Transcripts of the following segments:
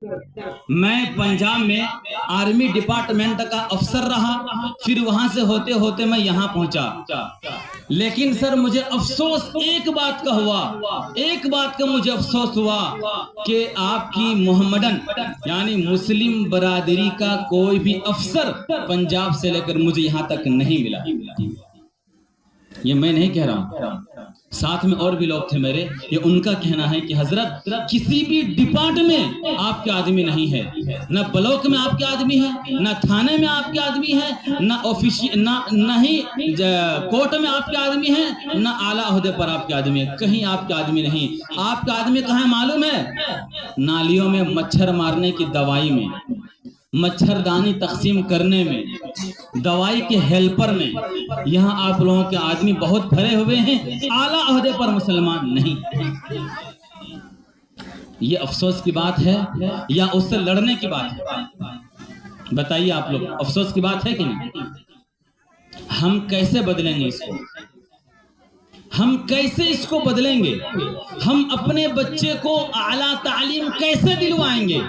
میں پنجاب میں army department کا افسر رہا، پھر وہاں سے ہوتے ہوتے میں یہاں پہنچا، لیکن سر مجھے افسوس ایک بات کا ہوا، ایک بات کا مجھے افسوس ہوا کہ آپ کی محمدن یعنی مسلم برادری کا کوئی بھی افسر پنجاب سے لے کر مجھے یہاں تک نہیں ملا۔ یہ میں نہیں کہہ رہا ہوں، ساتھ میں اور بھی لوگ تھے میرے، یہ ان کا کہنا ہے کہ حضرت کسی بھی ڈپارٹ میں آپ کے آدمی نہیں ہے، نہ بلاک میں آپ کے آدمی ہے، نہ تھانے میں آپ کے آدمی ہے، نہ ہی کورٹ میں آپ کے آدمی ہے، نہ اعلیٰ عہدے پر آپ کے آدمی ہے، کہیں آپ کے آدمی نہیں۔ آپ کا آدمی کہاں ہے معلوم ہے؟ نالیوں میں مچھر مارنے کی دوائی میں، مچھردانی تقسیم کرنے میں، دوائی کے ہیلپر میں، یہاں آپ لوگوں کے آدمی بہت بھرے ہوئے ہیں، اعلیٰ عہدے پر مسلمان نہیں۔ یہ افسوس کی بات ہے یا اس سے لڑنے کی بات ہے؟ بتائیے آپ لوگ، افسوس کی بات ہے کہ نہیں؟ ہم کیسے بدلیں گے اس کو؟ ہم کیسے اس کو بدلیں گے؟ ہم اپنے بچے کو اعلیٰ تعلیم کیسے دلوائیں گے؟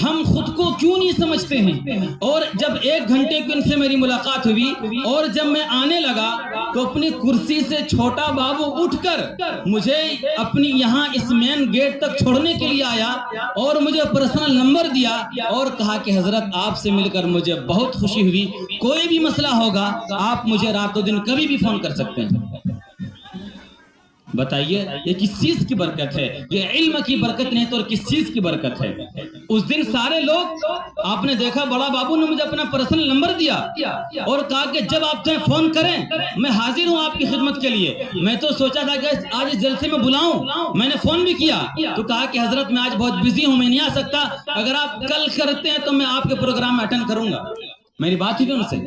ہم خود کو کیوں نہیں سمجھتے ہیں؟ اور جب 1 گھنٹے کی ان سے میری ملاقات ہوئی اور جب میں آنے لگا تو اپنی کرسی سے چھوٹا بابو اٹھ کر مجھے اپنی یہاں اس مین گیٹ تک چھوڑنے کے لیے آیا اور مجھے پرسنل نمبر دیا اور کہا کہ حضرت آپ سے مل کر مجھے بہت خوشی ہوئی، کوئی بھی مسئلہ ہوگا آپ مجھے رات و دن کبھی بھی فون کر سکتے ہیں۔ بتائیے یہ کس چیز کی برکت ہے؟ یہ علم کی برکت نہیں تو اور کس چیز کی برکت ہے؟ اس دن سارے لوگ، آپ نے دیکھا بڑا بابو نے مجھے اپنا پرسنل نمبر دیا اور کہا کہ جب آپ چاہیں فون کریں میں حاضر ہوں آپ کی خدمت کے لیے۔ میں تو سوچا تھا کہ آج اس جلسے میں بلاؤں، میں نے فون بھی کیا تو کہا کہ حضرت میں آج بہت بزی ہوں، میں نہیں آ سکتا، اگر آپ کل کرتے ہیں تو میں آپ کے پروگرام میں اٹینڈ کروں گا۔ میری بات ہی ان سے،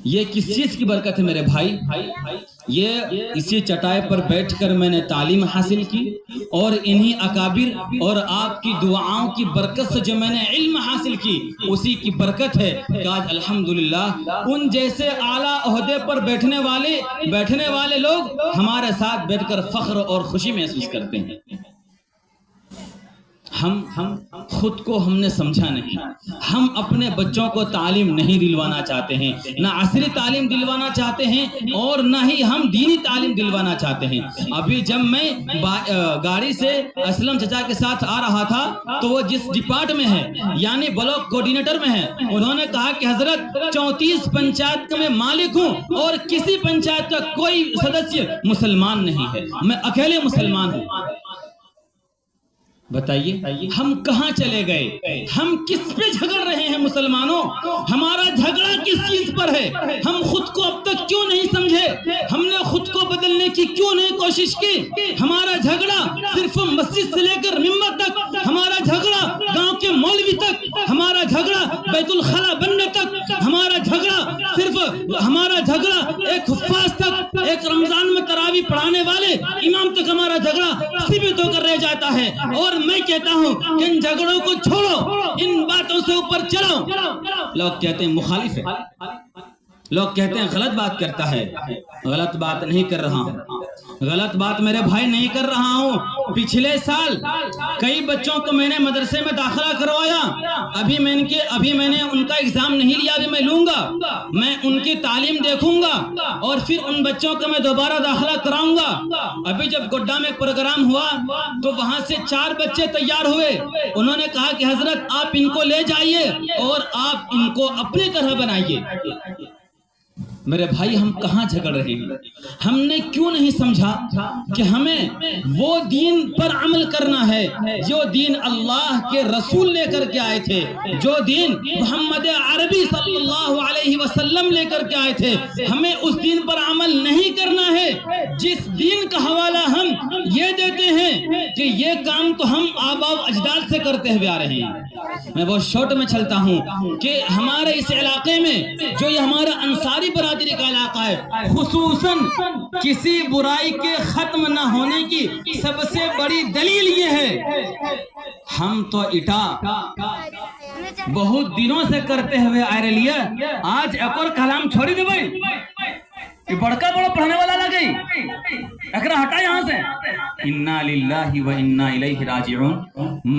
یہ کس چیز کی برکت ہے میرے بھائی؟ یہ اسی چٹائی پر بیٹھ کر میں نے تعلیم حاصل کی اور انہی اکابر اور آپ کی دعاؤں کی برکت سے جو میں نے علم حاصل کی اسی کی برکت ہے کہ آج الحمدللہ ان جیسے اعلیٰ عہدے پر بیٹھنے والے لوگ ہمارے ساتھ بیٹھ کر فخر اور خوشی محسوس کرتے ہیں۔ ہم خود کو ہم نے سمجھا نہیں، ہم اپنے بچوں کو تعلیم نہیں دلوانا چاہتے ہیں، نہ عصری تعلیم دلوانا چاہتے ہیں اور نہ ہی ہم دینی تعلیم دلوانا چاہتے ہیں۔ ابھی جب میں گاڑی سے اسلم چچا کے ساتھ آ رہا تھا تو وہ جس ڈپارٹ میں ہے یعنی بلاک کوارڈینیٹر میں ہے، انہوں نے کہا کہ حضرت 34 پنچایت کا میں مالک ہوں اور کسی پنچایت کا کوئی سدسیہ مسلمان نہیں ہے، میں اکیلے مسلمان ہوں۔ بتائیے ہم کہاں چلے گئے؟ ہم کس پہ جھگڑ رہے ہیں مسلمانوں؟ ہمارا جھگڑا کس چیز پر ہے؟ ہم خود کو اب تک کیوں نہیں سمجھے؟ ہم نے خود کو بدلنے کی کیوں نہیں کوشش کی؟ ہمارا جھگڑا صرف مسجد سے لے کر ممبر تک، ہمارا جھگڑا گاؤں کے مولوی تک، ہمارا جھگڑا بیت الخلا بننے تک، ہمارا جھگڑا ایک حفاظ تک، ایک رمضان میں تراویح پڑھانے والے امام تک ہمارا جھگڑا سیمت ہو کر رہ جاتا ہے۔ اور میں کہتا ہوں کہ ان جھگڑوں کو چھوڑو، ان باتوں سے اوپر چلو۔ لوگ کہتے ہیں مخالف ہے، لوگ کہتے ہیں غلط بات کرتا ہے، غلط بات نہیں کر رہا ہوں، غلط بات میرے بھائی نہیں کر رہا ہوں۔ پچھلے سال کئی بچوں کو میں نے مدرسے میں داخلہ کروایا، ابھی میں نے ان کا ایگزام نہیں لیا، ابھی میں لوں گا، میں ان کی تعلیم دیکھوں گا اور پھر ان بچوں کو میں دوبارہ داخلہ کراؤں گا۔ ابھی جب گوڈا میں پروگرام ہوا تو وہاں سے 4 بچے تیار ہوئے، انہوں نے کہا کہ حضرت آپ ان کو لے جائیے اور آپ ان کو اپنی طرح بنائیے۔ میرے بھائی ہم کہاں جھگڑ رہے ہیں؟ ہم نے کیوں نہیں سمجھا کہ ہمیں وہ دین پر عمل کرنا ہے جو دین اللہ کے رسول لے کر کے آئے تھے، جو دین محمد عربی صلی اللہ علیہ وسلم لے کر کے آئے تھے، ہمیں اس دین پر عمل نہیں کرنا ہے جس دین کا حوالہ ہم یہ دیتے ہیں کہ یہ کام تو ہم آباء و اجداد سے کرتے ہوئے آ رہے ہیں۔ میں بہت شارٹ میں چلتا ہوں کہ ہمارے اس علاقے میں جو یہ ہمارا انصاری برادری کا علاقہ ہے، خصوصاً کسی برائی کے ختم نہ ہونے کی سب سے بڑی دلیل یہ ہے، ہم تو اٹا بہت دنوں سے کرتے ہوئے آ رہے لیے، آج ایک اور کلام چھوڑی دے بھائی، یہ بڑکا بڑا پڑھنے والا لگئی، اکرا ہٹا یہاں سے، انا للہ و انا الیہ راجعون،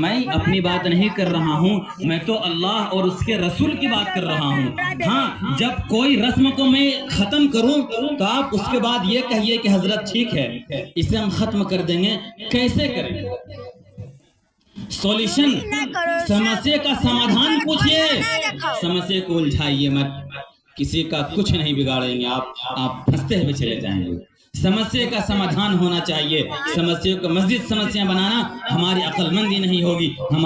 میں اپنی بات نہیں کر رہا ہوں، میں تو اللہ اور اس کے رسول کی بات کر رہا ہوں۔ ہاں جب کوئی رسم کو میں ختم کروں تو آپ اس کے بعد یہ کہیے کہ حضرت ٹھیک ہے اسے ہم ختم کر دیں گے، کیسے کریں؟ سولوشن، سمسیا کا سمادھان پوچھئے، سمسیا کو الجھائیے مت، کسی کا کچھ نہیں بگاڑیں گے، آپ پھنستے ہوئے چلے جائیں گے۔ سمسیا کا سمادھان ہونا چاہیے، سمسیا کو مسجد سمسیا بنانا ہماری عقل مندی نہیں ہوگی، ہماری